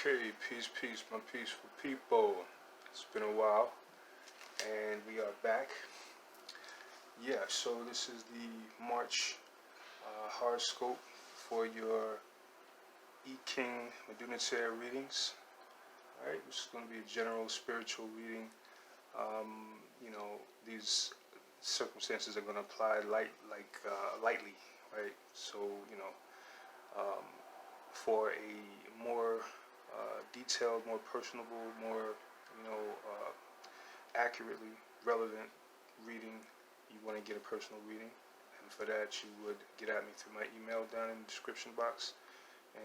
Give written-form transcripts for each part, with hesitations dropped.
Okay, peace, my peaceful people. It's been a while, and we are back. Yeah, so this is the March horoscope for your King Metu Neter Readings. Alright, this is going to be a general spiritual reading. These circumstances are going to apply lightly, right? So, for a more detailed, more personable, more, accurately relevant reading, you want to get a personal reading. And for that, you would get at me through my email down in the description box,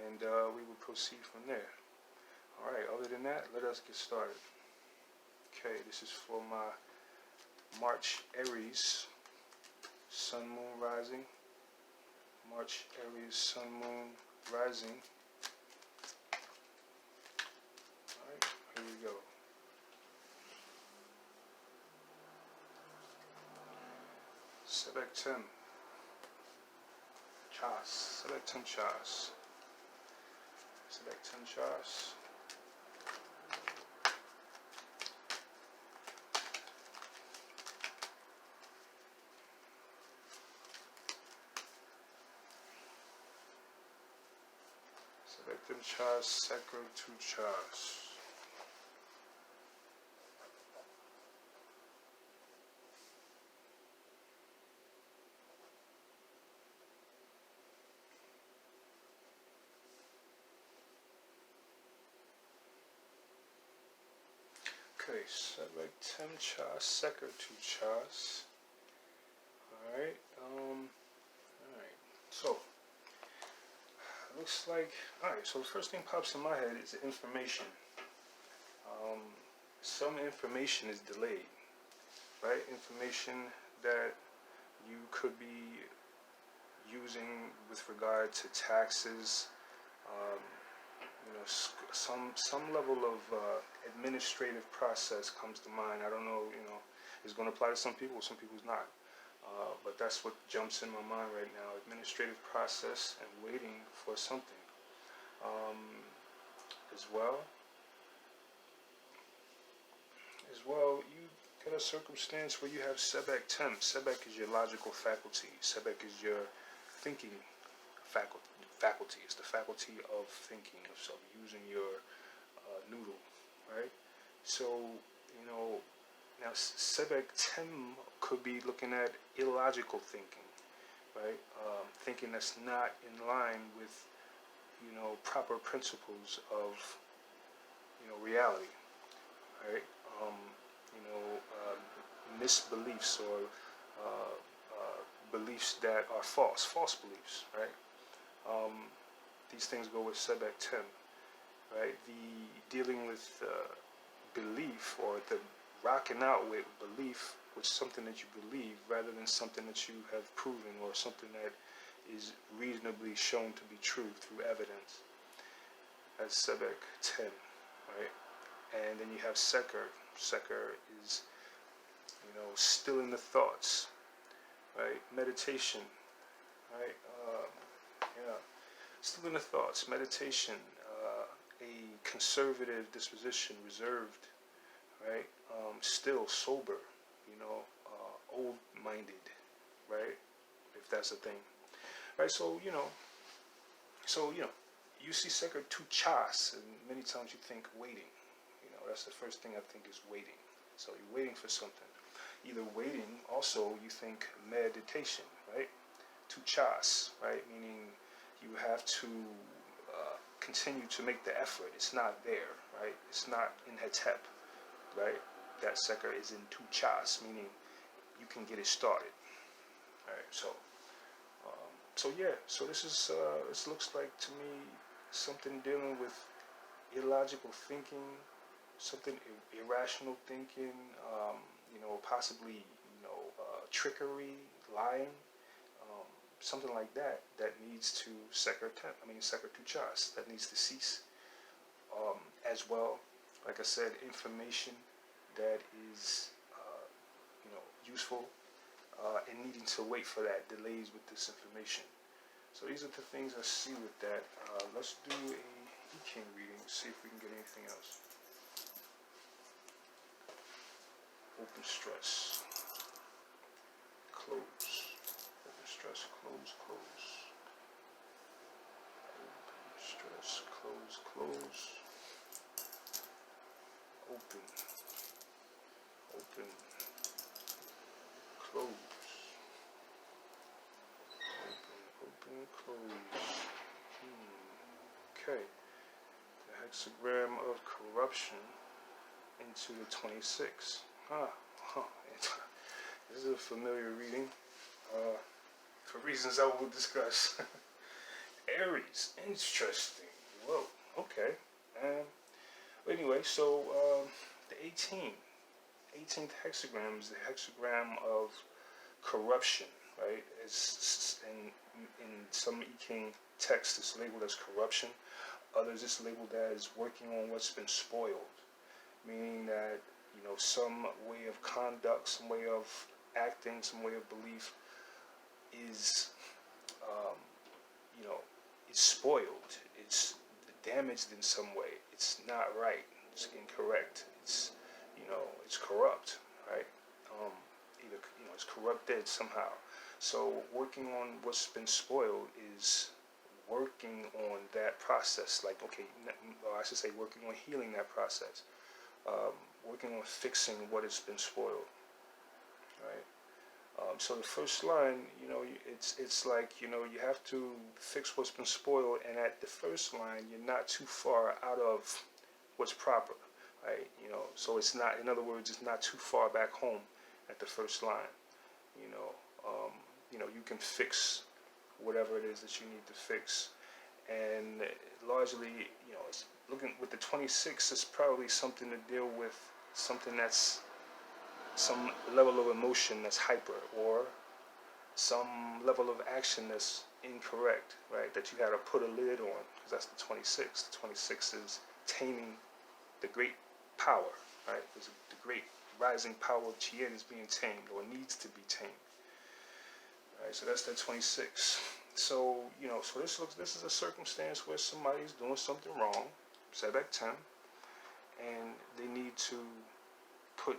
and we will proceed from there. All right, other than that, let us get started. Okay, this is for my March Aries, Sun, Moon, Rising. March Aries, Sun, Moon, Rising. Alright, here we go. Sebektem Chas. Sebektem Chas. Sebektem Chas. Sebektem Chas, Sekre to Chas. Okay, Sebektem Chas, Sekre to Chas. Alright, so looks like, alright, so the first thing pops in my head is information. Some information is delayed, right? Information that you could be using with regard to taxes, some level of administrative process comes to mind. I don't know, it's going to apply to some people's not. But that's what jumps in my mind right now. Administrative process and waiting for something. As well, you get a circumstance where you have Sebektem. Sebek is your logical faculty. Sebek is your thinking faculty. It's the faculty of thinking, of using your noodle, right? So, now Sebektem could be looking at illogical thinking, right? Thinking that's not in line with, proper principles of, reality, right? Misbeliefs or beliefs that are false beliefs, right? These things go with Sebektem, right? The dealing with belief, or the rocking out with belief, with something that you believe rather than something that you have proven, or something that is reasonably shown to be true through evidence. That's Sebektem, right? And then you have Seker. Seker is, stilling the thoughts, right? Meditation, right? Stilling the thoughts, meditation, a conservative disposition, reserved, right? Still sober, old-minded, right? If that's a thing, right? So, you see Sekre to Chas, and many times you think waiting. That's the first thing I think is waiting. So you're waiting for something. Either waiting, also you think meditation, right? To Chas, right? Meaning you have to continue to make the effort. It's not there, right? It's not in Hetep, right? That Sekre is in Tu Chas, meaning you can get it started. All right, so this is this looks like to me something dealing with illogical thinking, something irrational thinking, possibly trickery, lying, something like that needs to Sekre to Chas, that needs to cease. As well, like I said, information that is useful, and needing to wait for that, delays with this information. So these are the things I see with that. Let's do a Ching Readings. See if we can get anything else. Open stress. Close. Open stress. Close. Close. Open stress. Close. Close. Open. Open. Close. Open. Close. Okay. The hexagram of corruption into the 26. This is a familiar reading for reasons I will discuss. Aries, interesting. Whoa, okay. Anyway, so the 18th hexagram is the hexagram of corruption, right? It's in some I Ching text, it's labeled as corruption. Others, it's labeled as working on what's been spoiled, meaning that, you know, some way of conduct, some way of acting, some way of belief is, you know, it's spoiled. It's damaged in some way. It's not right. It's incorrect. It's, you know, it's corrupt, right? Either, you know, it's corrupted somehow. So working on what's been spoiled is working on that process. Like, okay, or I should say working on healing that process. Working on fixing what has been spoiled, right? So the first line, you know, it's like, you know, you have to fix what's been spoiled, and at the first line, you're not too far out of what's proper, right? You know, so it's not, in other words, it's not too far back home at the first line. You know, you can fix whatever it is that you need to fix, and largely, you know, it's looking with the 26, it's probably something to deal with something that's some level of emotion that's hyper, or some level of action that's incorrect, right? That you had to put a lid on, because that's the 26. The 26 is taming the great power, right? There's the great rising power of Chien is being tamed, or needs to be tamed. Right, so that's that 26. So, you know, so this is a circumstance where somebody's doing something wrong, Zzodiac 10, and they need to put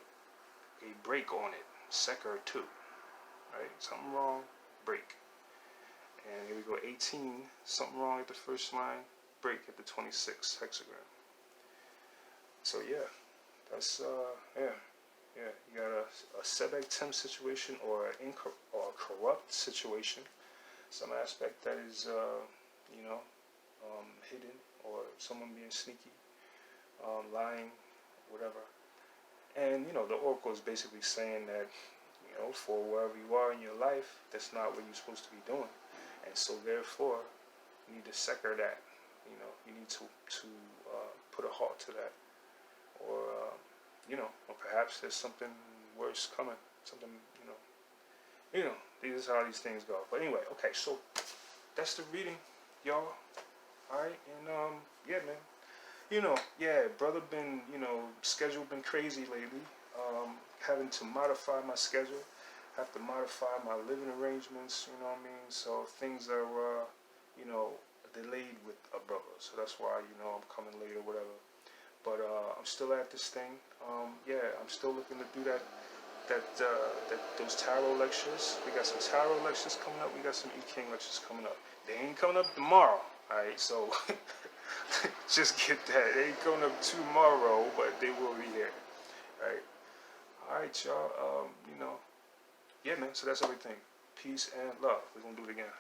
a break on it, Seker 2, right? Something wrong, break. And here we go, 18, something wrong at the first line, break at the 26 hexagram. So yeah, that's, you got a Zzodiac 10 situation, or a corrupt situation, some aspect that is, you know, hidden, or someone being sneaky, lying, whatever. And, you know, the oracle is basically saying that, you know, for wherever you are in your life, that's not what you're supposed to be doing. And so, therefore, you need to seker that. You know, you need to put a halt to that. Or, you know, or perhaps there's something worse coming. Something, you know, this is how these things go. But anyway, okay, so that's the reading, y'all. All right, and, yeah, man. You know, yeah, brother been, you know, schedule been crazy lately. Having to modify my schedule, have to modify my living arrangements, you know what I mean? So things are, you know, delayed with a brother. So that's why, you know, I'm coming late or whatever. But I'm still at this thing. Yeah, I'm still looking to do those tarot lectures. We got some tarot lectures coming up. We got some I Ching lectures coming up. They ain't coming up tomorrow. All right, so just get that. They ain't coming up tomorrow, but they will be here. Right. All right, y'all. You know, yeah, man. So that's everything. Peace and love. We're gonna do it again.